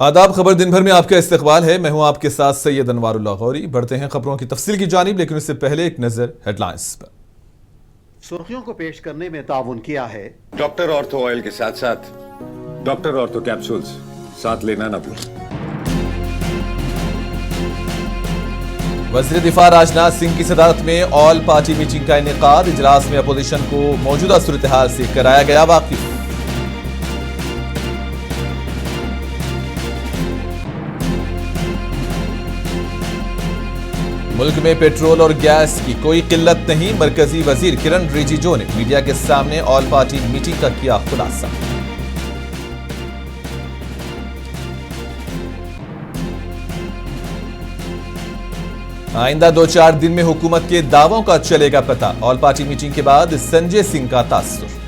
आदाब। खबर दिन भर में आपका इस्तकबाल है। मैं हूं आपके साथ सैयद अनवारुल्लाह गौरी। बढ़ते हैं खबरों की तफसील की जानिब, लेकिन उससे पहले एक नजर हेडलाइंस पर। सुर्खियों को पेश करने में ताउन किया है डॉक्टर ऑर्थो ऑयल के साथ साथ डॉक्टर ऑर्थो कैप्सूल्स साथ लेना ना भूलें। वज़ीर दिफा राजनाथ सिंह की सदारत में ऑल पार्टी मीटिंग का इनेकाद। इजलास में अपोजिशन को मौजूदा सूरत हाल से कराया गया वाकिफ। मुल्क में पेट्रोल और गैस की कोई किल्लत नहीं। मरकजी वजीर किरण रिजिजू ने मीडिया के सामने ऑल पार्टी मीटिंग का किया खुलासा। आइंदा 2-4 दिन में हुकूमत के दावों का चलेगा पता। ऑल पार्टी मीटिंग के बाद संजय सिंह का तासुर।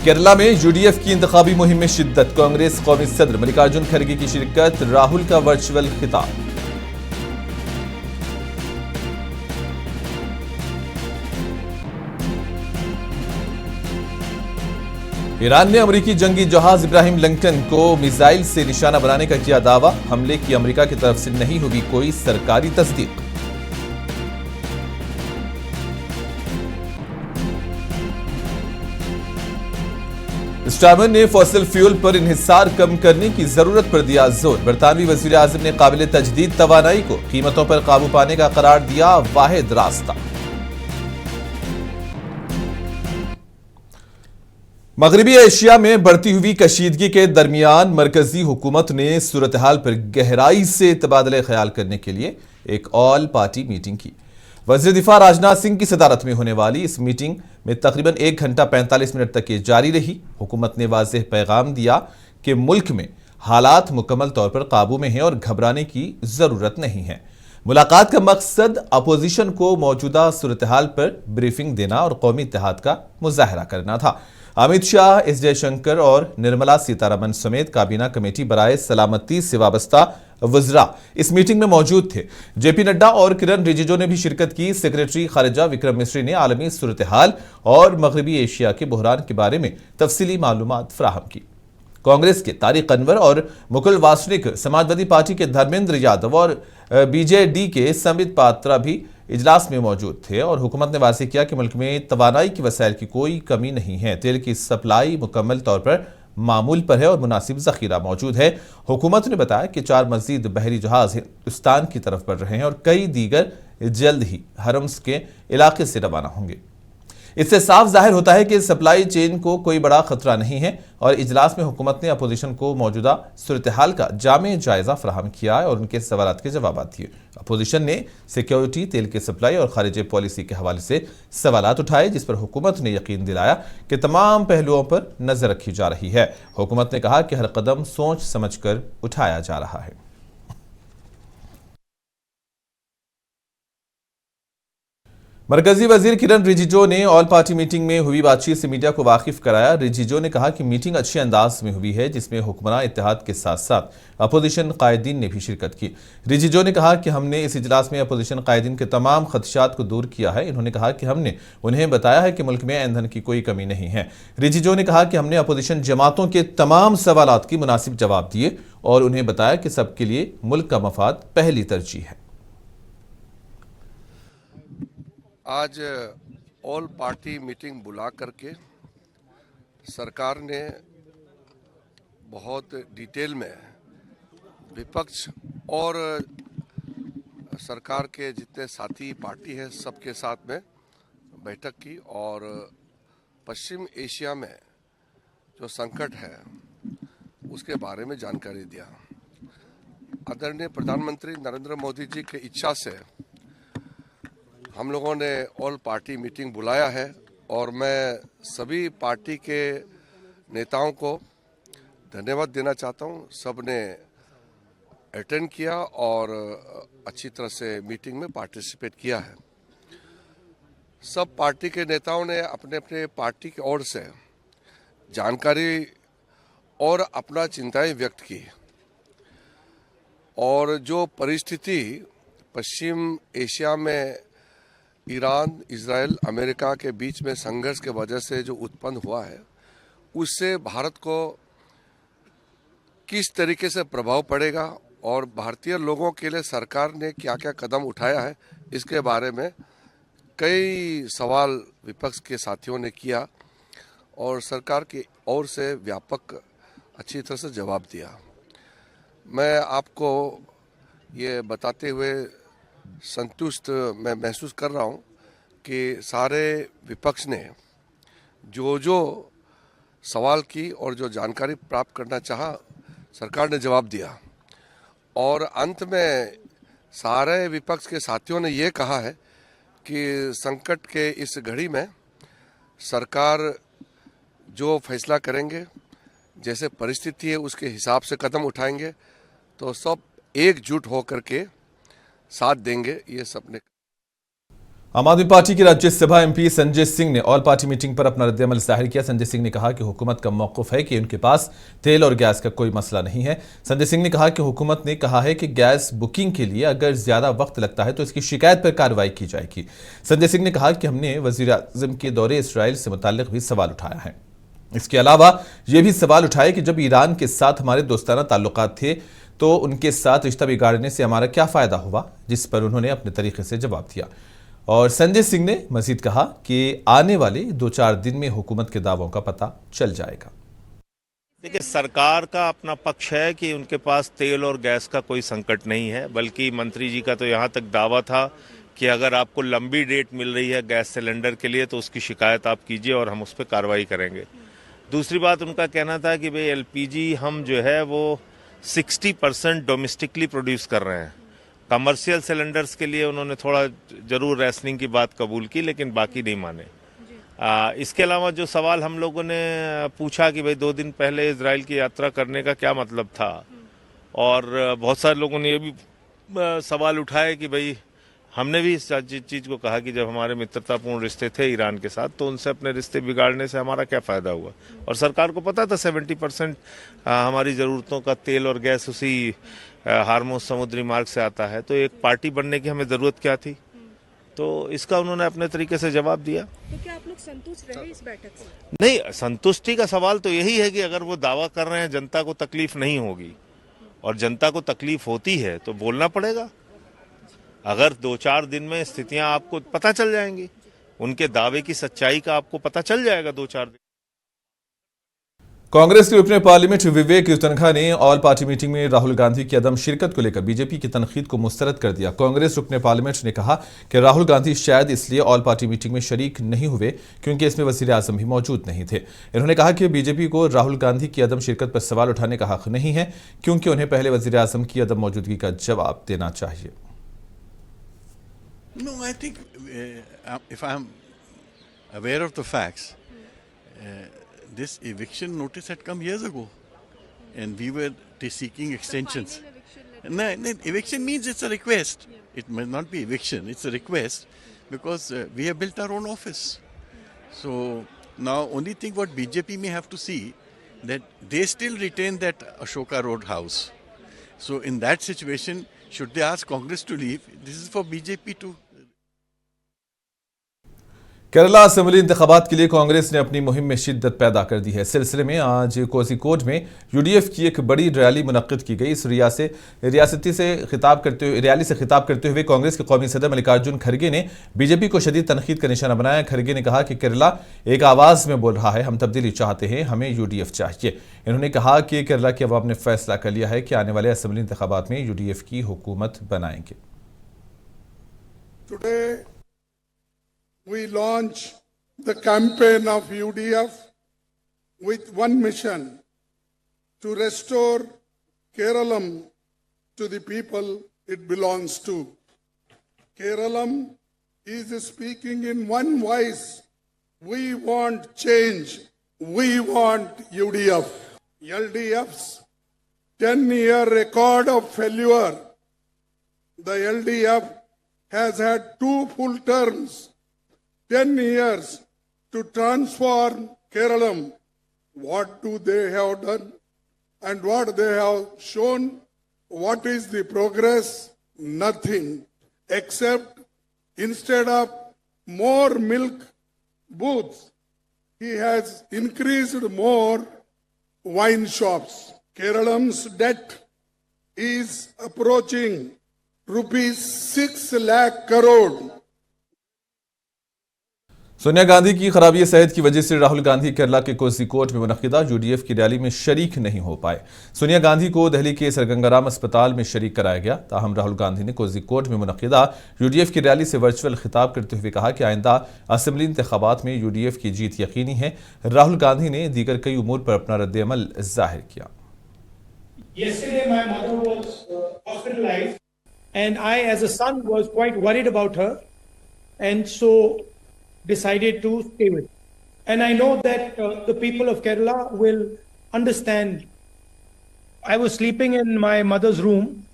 केरला में यूडीएफ की इंतखाबी मुहिम में शिद्दत। कांग्रेस कौमी सदर मल्लिकार्जुन खड़गे की शिरकत। राहुल का वर्चुअल खिताब। ईरान ने अमेरिकी जंगी जहाज इब्राहिम लिंकन को मिसाइल से निशाना बनाने का किया दावा। हमले की अमेरिका की तरफ से नहीं हुई कोई सरकारी तस्दीक। स्टार्मर ने फॉसिल फ्यूल पर इन्हिसार कम करने की जरूरत पर दिया जोर। बरतानवी वजीर आजम ने काबिल तजदीद तवानाई को कीमतों पर काबू पाने का करार दिया वाहिद रास्ता। मगरबी एशिया में बढ़ती हुई कशीदगी के दरमियान मरकजी हुकूमत ने सूरत हाल पर गहराई से तबादले ख्याल करने के लिए एक ऑल पार्टी मीटिंग की। वज़ीर दिफा राजनाथ सिंह की सदारत में होने वाली इस मीटिंग में तकरीबन 1 घंटा 45 मिनट तक ये जारी रही। हुकूमत ने वाज़ेह पैगाम दिया कि मुल्क में हालात मुकम्मल तौर पर काबू में हैं और घबराने की जरूरत नहीं है। मुलाकात का मकसद अपोजिशन को मौजूदा सूरत हाल पर ब्रीफिंग देना और कौमी इत्तेहाद का मुजाहरा करना था। अमित शाह, एस जयशंकर और निर्मला सीतारमन समेत काबीना कमेटी बराए सलामती से वाबस्ता वज़रा इस मीटिंग में मौजूद थे। जेपी नड्डा और किरण रिजिजू ने भी शिरकत की। सेक्रेटरी खारिजा विक्रम मिस्री ने आलमी सूरत हाल और मगरबी एशिया के बहरान के बारे में तफसीली मालूमात फराहम की। कांग्रेस के तारिक अनवर और मुकुल वासनिक, समाजवादी पार्टी के धर्मेंद्र यादव और बीजेडी के संबित पात्रा भी इजलास में मौजूद थे और हुकूमत ने वाज़ेह किया कि मुल्क में तवानाई की वसाइल की कोई कमी नहीं है। तेल की सप्लाई मुकम्मल तौर पर मामूल पर है और मुनासिब जखीरा मौजूद है। हुकूमत ने बताया कि 4 मजीद बहरी जहाज हिंदुस्तान की तरफ बढ़ रहे हैं और कई दीगर जल्द ही हरम्स के इलाके से रवाना होंगे। इससे साफ जाहिर होता है कि सप्लाई चेन को कोई बड़ा खतरा नहीं है और इजलास में हुकूमत ने अपोजिशन को मौजूदा सूरत हाल का जामे जायजा फराहम किया और उनके सवालात के जवाब दिए। अपोजिशन ने सिक्योरिटी, तेल की सप्लाई और खारिज पॉलिसी के हवाले से सवालात उठाए, जिस पर हुकूमत ने यकीन दिलाया कि तमाम पहलुओं पर नजर रखी जा रही है। हुकूमत ने कहा कि हर कदम सोच समझ कर उठाया जा रहा है। मरकजी वजीर किरण रिजिजू ने ऑल पार्टी मीटिंग में हुई बातचीत से मीडिया को वाकिफ कराया। रिजिजू ने कहा कि मीटिंग अच्छे अंदाज में हुई है, जिसमें हुक्मरान इत्तेहाद के साथ साथ अपोजिशन कायदीन ने भी शिरकत की। रिजिजू ने कहा कि हमने इस इजलास में अपोजिशन कायदीन के तमाम खदशात को दूर किया है। इन्होंने कहा कि हमने उन्हें बताया है कि मुल्क में ईंधन की कोई कमी नहीं है। रिजिजू ने कहा कि हमने अपोजिशन जमातों के तमाम सवालात की मुनासिब जवाब दिए और उन्हें बताया कि सबके लिए मुल्क का मफाद पहली तरजीह है। आज ऑल पार्टी मीटिंग बुला करके सरकार ने बहुत डिटेल में विपक्ष और सरकार के जितने साथी पार्टी है सबके साथ में बैठक की और पश्चिम एशिया में जो संकट है उसके बारे में जानकारी दिया। आदरणीय प्रधानमंत्री नरेंद्र मोदी जी की इच्छा से हम लोगों ने ऑल पार्टी मीटिंग बुलाया है और मैं सभी पार्टी के नेताओं को धन्यवाद देना चाहता हूं। सब ने अटेंड किया और अच्छी तरह से मीटिंग में पार्टिसिपेट किया है। सब पार्टी के नेताओं ने अपने अपने पार्टी की ओर से जानकारी और अपना चिंताएं व्यक्त की और जो परिस्थिति पश्चिम एशिया में ईरान, इजराइल, अमेरिका के बीच में संघर्ष के वजह से जो उत्पन्न हुआ है, उससे भारत को किस तरीके से प्रभाव पड़ेगा और भारतीय लोगों के लिए सरकार ने क्या क्या कदम उठाया है, इसके बारे में कई सवाल विपक्ष के साथियों ने किया और सरकार की ओर से व्यापक अच्छी तरह से जवाब दिया। मैं आपको ये बताते हुए संतुष्ट मैं महसूस कर रहा हूँ कि सारे विपक्ष ने जो सवाल की और जो जानकारी प्राप्त करना चाहा, सरकार ने जवाब दिया। और अंत में सारे विपक्ष के साथियों ने ये कहा है कि संकट के इस घड़ी में सरकार जो फैसला करेंगे, जैसे परिस्थिति है उसके हिसाब से कदम उठाएंगे, तो सब एकजुट होकर के साथ देंगे। ये सबने आम आदमी पार्टी के राज्यसभा एमपी संजय सिंह ने ऑल पार्टी मीटिंग पर अपना रद्दअमल जाहिर किया। संजय सिंह ने कहा कि हुकूमत का मौक़िफ़ है कि उनके पास तेल और गैस का कोई मसला नहीं है। संजय सिंह ने कहा कि हुकूमत ने कहा है कि गैस बुकिंग के लिए अगर ज्यादा वक्त लगता है तो इसकी शिकायत पर कार्रवाई की जाएगी। संजय सिंह ने कहा कि हमने वज़ीर आज़म के दौरे इस्राइल से मुताल्लिक़ भी सवाल उठाया है। इसके अलावा यह भी सवाल उठाए कि जब ईरान के साथ हमारे दोस्ताना ताल्लुकात थे तो उनके साथ रिश्ता बिगाड़ने से हमारा क्या फ़ायदा हुआ, जिस पर उन्होंने अपने तरीके से जवाब दिया। और संजय सिंह ने मजीद कहा कि आने वाले 2-4 दिन में हुकूमत के दावों का पता चल जाएगा। देखिए, सरकार का अपना पक्ष है कि उनके पास तेल और गैस का कोई संकट नहीं है, बल्कि मंत्री जी का तो यहाँ तक दावा था कि अगर आपको लंबी डेट मिल रही है गैस सिलेंडर के लिए तो उसकी शिकायत आप कीजिए और हम उस पर कार्रवाई करेंगे। दूसरी बात उनका कहना था कि भाई एलपीजी हम जो है वो 60% डोमेस्टिकली प्रोड्यूस कर रहे हैं। कमर्शियल सिलेंडर्स के लिए उन्होंने थोड़ा ज़रूर रैशनिंग की बात कबूल की, लेकिन बाकी नहीं माने। इसके अलावा जो सवाल हम लोगों ने पूछा कि भाई 2 दिन पहले इजराइल की यात्रा करने का क्या मतलब था, और बहुत सारे लोगों ने ये भी सवाल उठाए कि भाई हमने भी इस चीज़ को कहा कि जब हमारे मित्रतापूर्ण रिश्ते थे ईरान के साथ तो उनसे अपने रिश्ते बिगाड़ने से हमारा क्या फ़ायदा हुआ। और सरकार को पता था 70% हमारी ज़रूरतों का तेल और गैस उसी हार्मोज समुद्री मार्ग से आता है, तो एक पार्टी बनने की हमें ज़रूरत क्या थी। तो इसका उन्होंने अपने तरीके से जवाब दिया। तो क्या आप लोग संतुष्ट रहे इस बैठक से? नहीं, संतुष्टि का सवाल तो यही है कि अगर वो दावा कर रहे हैं जनता को तकलीफ नहीं होगी, और जनता को तकलीफ होती है तो बोलना पड़ेगा। अगर 2-4 दिन में स्थितियां आपको पता चल जाएंगी, उनके दावे की सच्चाई का आपको पता चल जाएगा 2-4 दिन। कांग्रेस के रुकने पार्लियामेंट विवेक तनखा ने ऑल पार्टी मीटिंग में राहुल गांधी की अदम शिरकत को लेकर बीजेपी की तनकीद को मुस्तरद कर दिया। कांग्रेस रुकने पार्लियामेंट ने कहा कि राहुल गांधी शायद इसलिए ऑल पार्टी मीटिंग में शरीक नहीं हुए क्योंकि इसमें वज़ीर आज़म भी मौजूद नहीं थे। इन्होंने कहा कि बीजेपी को राहुल गांधी की अदम शिरकत पर सवाल उठाने का हक नहीं है, क्योंकि उन्हें पहले वज़ीर आज़म की अदम मौजूदगी का जवाब देना चाहिए। No, I think if I'm aware of the facts, this eviction notice had come years ago, and we were seeking extensions. No, eviction means it's a request. It may not be eviction; it's a request because we have built our own office. So now, only thing what BJP may have to see that they still retain that Ashoka Road house. So in that situation, should they ask Congress to leave? This is for BJP to. Kerala assembly इंतखाबात के लिए कांग्रेस ने अपनी मुहिम में शिद्दत पैदा कर दी है। सिलसिले में आज कोझिकोड में यूडीएफ की एक बड़ी रैली मुनक्किद की गई। इस रैली से खिताब करते हुए कांग्रेस के कौमी सदर मल्लिकार्जुन खड़गे ने बीजेपी को शदीद तनकीद का निशाना बनाया। खड़गे ने कहा कि केरला एक आवाज़ में बोल रहा है, हम तब्दीली चाहते हैं, हमें यूडीएफ चाहिए। इन्होंने कहा कि केरला के अवाम ने फैसला कर लिया है कि आने वाले असेंबली इंतखाबात में यूडीएफ की हुकूमत बनाएंगे। We launch the campaign of UDF with one mission: to restore Keralam to the people it belongs to. Keralam is speaking in one voice. We want change. We want UDF. LDF's 10-year record of failure. The LDF has had 2 full terms. 10 years to transform Keralam. What do they have done and what they have shown? What is the progress? Nothing, except instead of more milk booths. He has increased more wine shops. Keralam's debt is approaching rupees 6 lakh crore. Sonia Gandhi की खराबी सेहत की वजह से राहुल गांधी केरला के कोझिकोड में मुनक्किदा UDF की rally में शरीक नहीं हो पाए। सोनिया गांधी को दिल्ली के सर गंगाराम अस्पताल में शरीक कराया गया। ताहम राहुल गांधी ने कोझिकोड में मुनक्किदा यूडीएफ की रैली से वर्चुअल खिताब करते हुए कहा कि आइंदा असेंबली इंतखाबात में यूडीएफ की जीत यकीनी है। राहुल गांधी ने दीगर कई उमूर पर अपना रद्द-ए-अमल जाहिर किया। Yesterday, my mother was hospitalized, and I, as a son, was quite worried about her, and so decided to stay with her. And I know that the people of Kerala will understand. I was sleeping in my mother's room,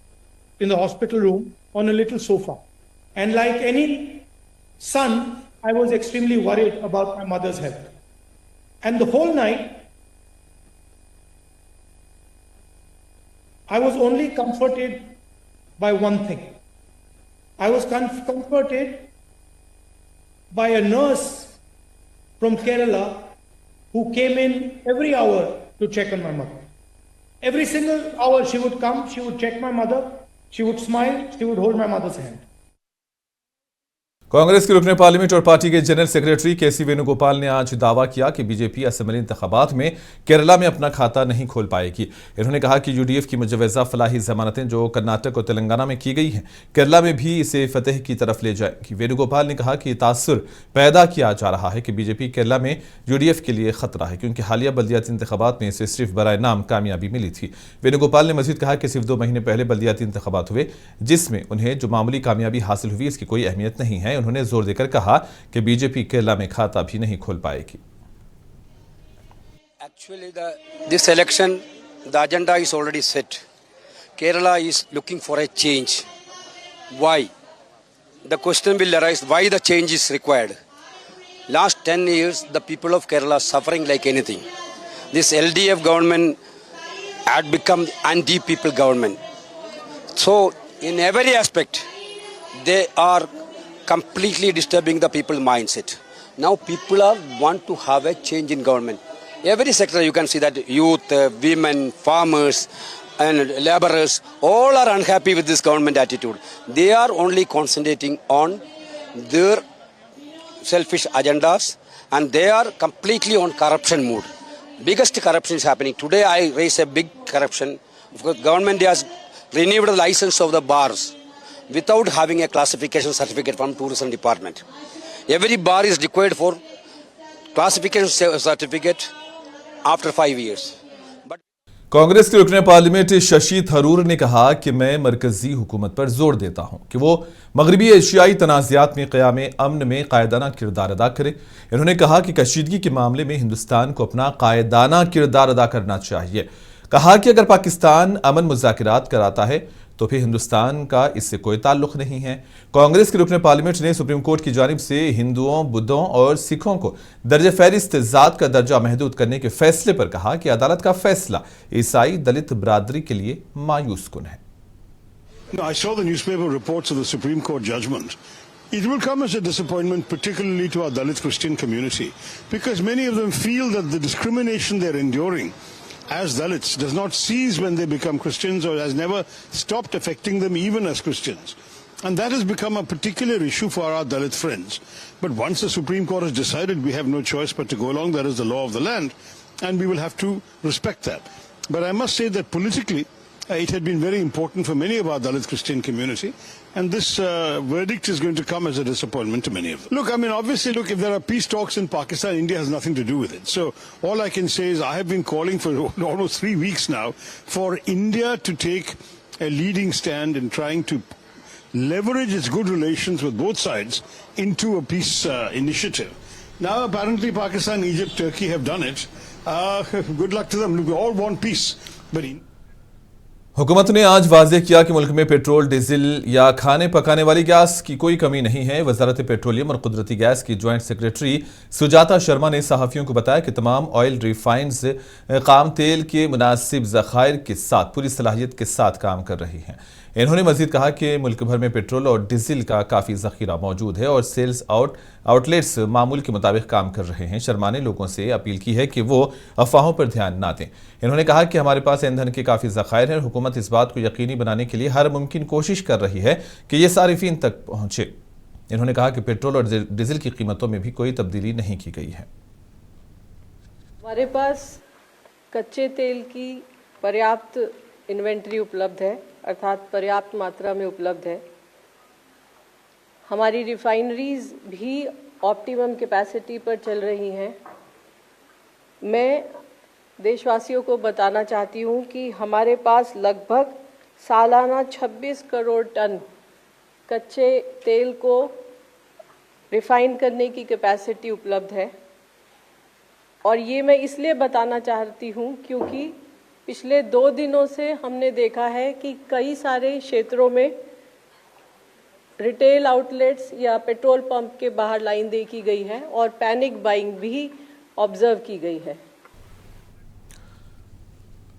in the hospital room, on a little sofa. And like any son, I was extremely worried about my mother's health. And the whole night, I was only comforted by one thing. I was comforted by a nurse from Kerala who came in every hour to check on my mother. Every single hour she would come, she would check my mother, she would smile, she would hold my mother's hand. Congress के रुकने parliament और party के general secretary केसी वेणुगोपाल ने आज दावा किया कि BJP assembly इंतखाबात में केरला में अपना खाता नहीं खोल पाएगी। इन्होंने कहा कि यूडीएफ की मुजवजा फलाही जमानतें जो कर्नाटक और तेलंगाना में की गई हैं, केरला में भी इसे फतेह की तरफ ले जाएंगी। वेणुगोपाल ने कहा कि तासुर पैदा किया जा रहा है कि बीजेपी केरला में यूडीएफ के लिए खतरा है, क्योंकि हालिया बल्दियाती इंतखाबात में इसे सिर्फ बराए नाम कामयाबी मिली थी। वेणुगोपाल ने मजीद कहा कि सिर्फ 2 महीने पहले बल्दियाती इंतखाबात हुए, जिसमें उन्हें जो मामूली कामयाबी हासिल हुई इसकी कोई अहमियत नहीं है। उन्होंने जोर देकर कहा कि बीजेपी केरला में खाता भी नहीं खोल पाएगी। Actually, this election, the agenda is already set. Kerala is looking for a change. Why? The question will arise, why the change is required? Last 10 years, the people of Kerala are suffering like anything. This LDF government had become anti-people government. So, in every aspect, they are completely disturbing the people mindset. Now people want to have a change in government. Every sector you can see that youth, women, farmers and laborers all are unhappy with this government attitude. They are only concentrating on their selfish agendas and they are completely on corruption mood. Biggest corruption is happening. Today I raise a big corruption. Government has renewed the license of the bars without having a classification certificate from tourism department. Every bar is required for classification certificate after 5 years. But Congress के रुकने parliament Shashi Tharoor ने कहा कि मैं मरकजी हुकूमत पर जोर देता हूं कि वो मगरबी एशियाई तनाज़ात में क़याम अमन में कायदाना किरदार अदा करे। इन्होंने कहा कि कशीदगी के मामले में हिंदुस्तान को अपना कायदाना किरदार अदा करना चाहिए। कहा कि अगर पाकिस्तान अमन मुज़ाकिरात कराता है तो फिर हिंदुस्तान का इससे कोई ताल्लुक नहीं है। कांग्रेस के रुकने पार्लियामेंट ने सुप्रीम कोर्ट की जानिब से हिंदुओं, बुद्धों और सिखों को दर्जे फहरिस्त ज़ात का दर्जा महदूद करने के फैसले पर कहा कि अदालत का फैसला ईसाई दलित बरादरी के लिए मायूस कुन है। I saw the newspaper reports of the Supreme Court judgment. It will come as a disappointment, particularly to our Dalit Christian community, because many of them feel that the discrimination they're enduring as Dalits does not cease when they become Christians or has never stopped affecting them even as Christians. And that has become a particular issue for our Dalit friends. But once the Supreme Court has decided, we have no choice but to go along. That is the law of the land, and we will have to respect that. But I must say that politically, it had been very important for many of our Dalit Christian community, and this verdict is going to come as a disappointment to many of them. Look, I mean, obviously, if there are peace talks in Pakistan, India has nothing to do with it. So all I can say is I have been calling for almost 3 weeks now for India to take a leading stand in trying to leverage its good relations with both sides into a peace initiative. Now, apparently, Pakistan, Egypt, Turkey have done it. Good luck to them. Look, we all want peace. But हुकूमत ने आज वाज़ेह किया कि मुल्क में petrol, diesel या खाने पकाने वाली गैस की कोई कमी नहीं है। वजारत पेट्रोलियम और कुदरती गैस की ज्वाइंट सेक्रेटरी सुजाता शर्मा ने सहाफ़ियों को बताया कि तमाम ऑयल रिफाइंड्स खाम तेल के मुनासिब ज़खायर के साथ पूरी सलाहियत के साथ काम कर रही हैं। इन्होंने मजीद कहा कि मुल्क भर में पेट्रोल और डीजल का काफ़ी ज़ख़ीरा मौजूद है और सेल्स आउट आउटलेट्स मामूल के मुताबिक काम कर रहे हैं। शर्मा ने लोगों से अपील की है कि वो अफवाहों पर ध्यान ना दें। इन्होंने कहा कि हमारे पास ईंधन के काफ़ी ज़खायर हैं और हुकूमत इस बात को यकीनी बनाने के लिए हर मुमकिन कोशिश कर रही है कि ये सारिफीन तक पहुँचे। इन्होंने कहा कि पेट्रोल और डीजल की कीमतों में भी कोई तब्दीली नहीं की गई है। हमारे पास कच्चे तेल की पर्याप्त इन्वेंट्री उपलब्ध है, अर्थात पर्याप्त मात्रा में उपलब्ध है। हमारी रिफाइनरीज भी ऑप्टिमम कैपेसिटी पर चल रही हैं। मैं देशवासियों को बताना चाहती हूं कि हमारे पास लगभग सालाना 26 करोड़ टन कच्चे तेल को रिफाइन करने की कैपेसिटी उपलब्ध है। और ये मैं इसलिए बताना चाहती हूं क्योंकि पिछले 2 दिनों से हमने देखा है कि कई सारे क्षेत्रों में रिटेल आउटलेट्स या पेट्रोल पंप के बाहर लाइन देखी गई है और पैनिक बाइंग भी ऑब्जर्व की गई है।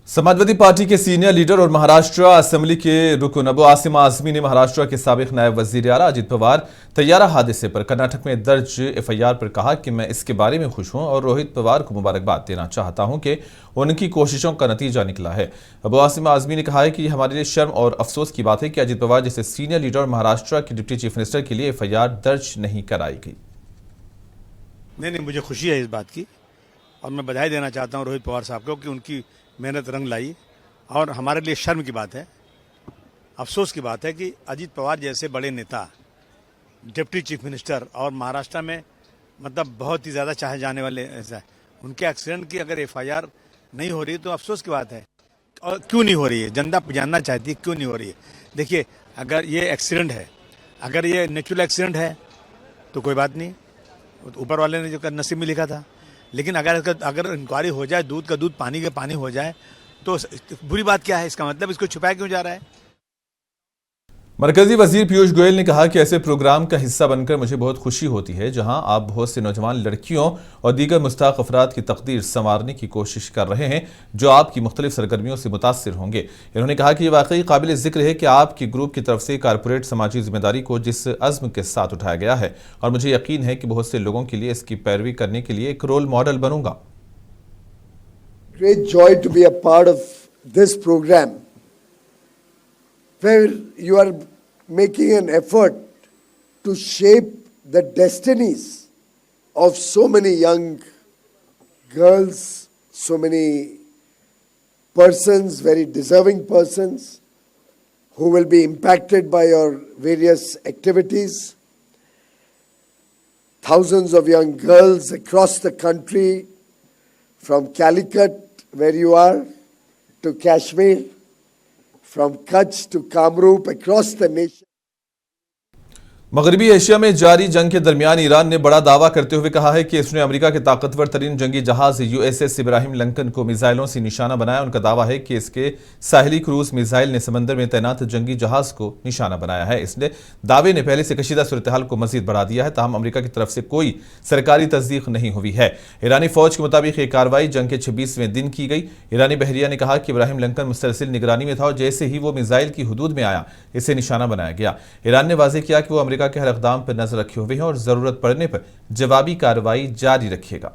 समाजवादी पार्टी के सीनियर लीडर और महाराष्ट्र असेंबली के रुकन अबू आसिम आजमी ने महाराष्ट्र के साबिक नायब वजीर आला अजित पवार तैयारा हादसे पर कर्नाटक में दर्ज एफआईआर पर कहा कि मैं इसके बारे में खुश हूं और रोहित पवार को मुबारकबाद देना चाहता हूं कि उनकी कोशिशों का नतीजा निकला है। अबू आसिम आजमी ने कहा है कि हमारे लिए शर्म और अफसोस की बात है कि अजित पवार जैसे सीनियर लीडर और महाराष्ट्र के डिप्टी चीफ मिनिस्टर के लिए एफआईआर दर्ज नहीं कराई गई। नहीं, मुझे खुशी है इस बात की और मैं बधाई देना चाहता हूं रोहित पवार साहब को कि उनकी मेहनत रंग लाई। और हमारे लिए शर्म की बात है, अफसोस की बात है कि अजीत पवार जैसे बड़े नेता, डिप्टी चीफ मिनिस्टर और महाराष्ट्र में मतलब बहुत ही ज़्यादा चाहे जाने वाले ऐसा, उनके एक्सीडेंट की अगर एफआईआर नहीं हो रही तो अफसोस की बात है। और क्यों नहीं हो रही है, जनता जानना चाहती है क्यों नहीं हो रही है। देखिए, अगर ये एक्सीडेंट है, अगर ये नेचुरल एक्सीडेंट है तो कोई बात नहीं, ऊपर वाले ने जो नसीब में लिखा था। लेकिन अगर इंक्वायरी हो जाए, दूध का दूध पानी का पानी हो जाए तो बुरी बात क्या है? इसका मतलब इसको छुपाया क्यों जा रहा है? मरकजी वजीर पीयूष गोयल ने कहा कि ऐसे प्रोग्राम का हिस्सा बनकर मुझे बहुत खुशी होती है जहां आप बहुत से नौजवान लड़कियों और दीगर मुस्ताक अफराद की तकदीर संवारने की कोशिश कर रहे हैं जो आपकी मुख्तलिफ सरगर्मियों से मुतासिर होंगे। इन्होंने कहा कि यह वाकई काबिल जिक्र है कि आपकी ग्रुप की तरफ से कारपोरेट समाजी जिम्मेदारी को जिस अज़्म के साथ उठाया गया है और मुझे यकीन है कि बहुत से लोगों के लिए इसकी पैरवी करने के लिए एक रोल मॉडल बनूंगा। Great joy to be a part of this program, where you are making an effort to shape the destinies of so many young girls, so many persons, very deserving persons, who will be impacted by your various activities. Thousands of young girls across the country, from Calicut, where you are, to Kashmir, from Kutch to Kamrup, across the nation. मगरबी Asia में जारी जंग के दरमियान Iran ने बड़ा दावा करते हुए कहा है कि इसने अमेरिका के ताकतवर तरीन जंगी जहाज यूएसएस इब्राहिम लिंकन को मिसाइलों से निशाना बनाया। उनका दावा है कि इसके साहिली क्रूज मिसाइल ने समंदर में तैनात जंगी जहाज को निशाना बनाया है। इसने दावे ने पहले से कशीदा सूरत-ए-हाल को मजीद बढ़ा दिया है, ताहम अमेरिका की तरफ से कोई सरकारी तस्दीक नहीं हुई है। ईरानी फौज के मुताबिक यह कार्रवाई जंग के 26वें दिन की गई। ईरानी बहरिया ने कहा कि इब्राहिम लिंकन मुस्तरसिल निगरानी में था और जैसे ही वो मिसाइल की हदूद में आया इसे निशाना बनाया गया। ईरान ने वाज़ेह किया कि वो अमेरिका के हर इक़दाम पर नजर रखे हुए हैं और जरूरत पड़ने पर जवाबी कार्रवाई जारी रखेगा।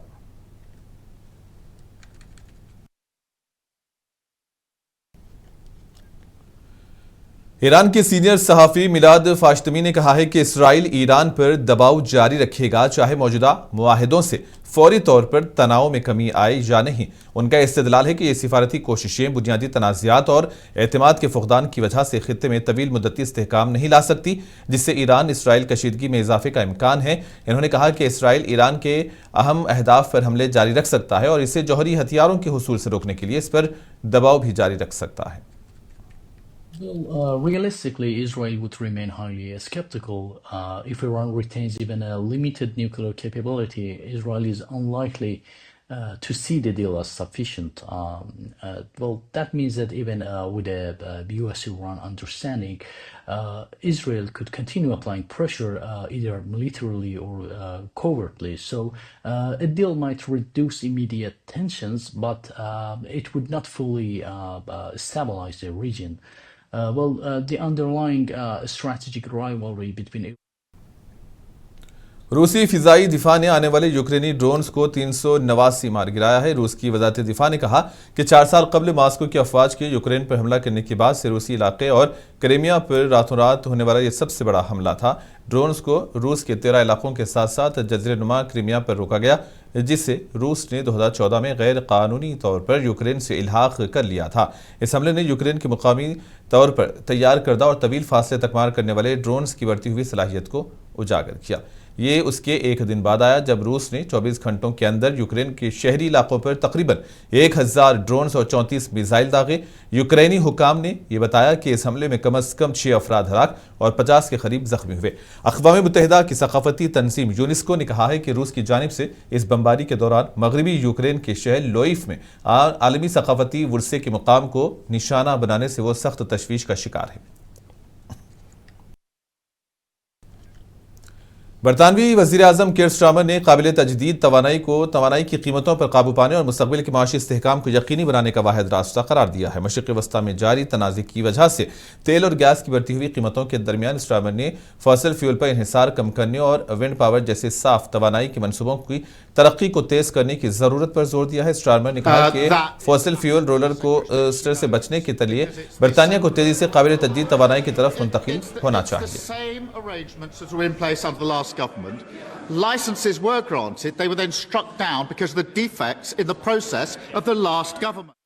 ईरान के सीनियर सहाफ़ी मिलाद फाश्तमी ने कहा है कि इसराइल ईरान पर दबाव जारी रखेगा, चाहे मौजूदा मुआहिदों से फौरी तौर पर तनाव में कमी आए या नहीं। उनका इस्तेदलाल है कि ये सिफारती कोशिशें बुनियादी तनाज़ात और एतमाद के फुक़दान की वजह से खित्ते में तवील मुद्दती इस्तेहकाम नहीं ला सकती, जिससे ईरान इसराइल कशीदगी में इजाफे का इम्कान है। इन्होंने कहा कि इसराइल ईरान के अहम अहदाफ पर हमले जारी रख सकता है और इसे जौहरी हथियारों के हुसूल से रोकने के लिए इस पर दबाव भी जारी रख सकता है। Well, realistically, Israel would remain highly skeptical. If Iran retains even a limited nuclear capability, Israel is unlikely to see the deal as sufficient. Well, that means that even with a US-Iran understanding, Israel could continue applying pressure either militarily or covertly. So a deal might reduce immediate tensions, but it would not fully stabilize the region. The underlying strategic rivalry between रूसी फिजाई दिफा ने आने वाले यूक्रेनी drones को 389 मार गिराया है। रूस की वजारत दिफा ने कहा कि 4 साल कबल मॉस्को की अफवाज के यूक्रेन पर हमला करने के बाद से रूसी इलाके और क्रीमिया पर रातों रात होने वाला यह सबसे बड़ा हमला था। ड्रोन्स को रूस के 13 इलाकों के साथ साथ जज़ीरा-ए-नुमा क्रीमिया पर रोका गया, जिससे रूस ने 2014 में गैर कानूनी तौर पर यूक्रेन से इल्हाक कर लिया था। इस हमले ने यूक्रेन के मुकामी तौर पर तैयार करदा और तवील फासले तक मार करने वाले ड्रोन्स की बढ़ती हुई सलाहियत को उजागर किया। ये उसके एक दिन बाद आया जब रूस ने 24 घंटों के अंदर यूक्रेन के शहरी इलाकों पर तकरीबन 1000 ड्रोन्स और 34 मिसाइल दागे। यूक्रेनी हुकाम ने यह बताया कि इस हमले में कम से कम 6 अफराद हलाक और 50 के करीब जख्मी हुए। अक़वाम मुत्तहिदा की सकाफती तंजीम यूनेस्को ने कहा है कि रूस की जानिब से इस बमबारी के दौरान मगरबी यूक्रेन के शहर लोइफ में आलमी सकाफती वर्से के मुकाम को निशाना बनाने से वो सख्त तशवीश का शिकार है। बरतानवी वज़ीर आज़म कीर स्टारमर ने काबिल तजदीद तवानाई की कीमतों पर काबू पाने और मुस्तक़बिल के माशी इस्तेहकाम को यकीनी बनाने का वाहिद रास्ता करार दिया है। मशरिक़ वस्ता में जारी तनाज़े की वजह से तेल और गैस की बढ़ती हुई कीमतों के दरमियान स्टारमर ने फॉसिल फ्यूल पर इन्हिसार कम करने और विंड पावर जैसे साफ तवानाई के मनसूबों की तरक्की को तेज करने की जरूरत पर जोर दिया है। स्टारमर ने कहा कि फॉसिल फ्यूल रोलर को स्टर से बचने के लिए बरतानिया को तेजी से काबिल तजदीद तवानाई की तरफ मुंतकिल होना चाहिए। government. Licenses were granted, they were then struck down because of the defects in the process of the last government.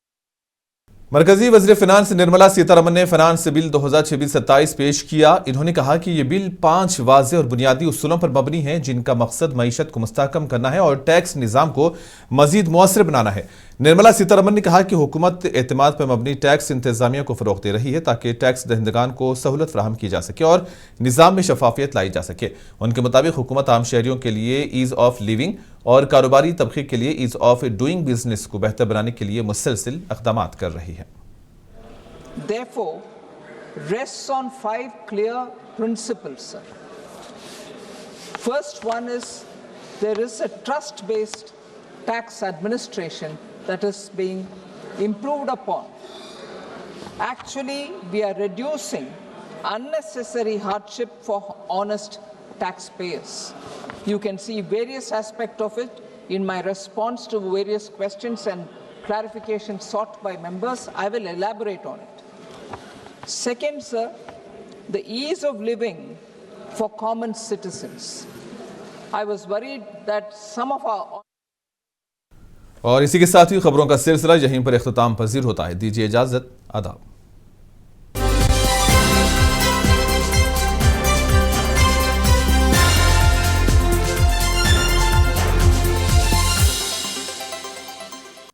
मरकजी वज़ीर फिनांस निर्मला सीतारमन ने फिनांस बिल 2026-27 पेश किया। इन्होंने कहा कि ये बिल 5 वाज़ेह और बुनियादी उसूलों पर मबनी है, जिनका मकसद मईशत को मुस्तहकम करना है और टैक्स निज़ाम को मजीद मुअस्सर बनाना है। निर्मला सीतारमन ने कहा कि हुकूमत एतमाद पर मबनी टैक्स इंतजामिया को फ़रोग़ दे रही है ताकि टैक्स दहिंदगान को सहूलत फराहम की जा सके और निज़ाम में शफाफियत लाई जा सके। उनके मुताबिक हुकूमत आम शहरियों के लिए ईज़ ऑफ लिविंग और कारोबारी तबके के लिए ईज़ ऑफ डूइंग बिजनेस को बेहतर बनाने के लिए मुसलसिल इक़दामात कर रही है। Therefore, rests on 5 clear principles, sir. First one is there is a trust-based tax administration that is being improved upon. Actually, we are reducing unnecessary hardship for honest taxpayers. You can see various aspects of it in my response to various questions and clarifications sought by members. I will elaborate on it. Second, sir, the ease of living for common citizens. I was worried that some of our... और इसी के साथ ही खबरों का सिलसिला यहीं पर इख्तिताम पजीर होता है। दीजिए इजाजत, आदाब।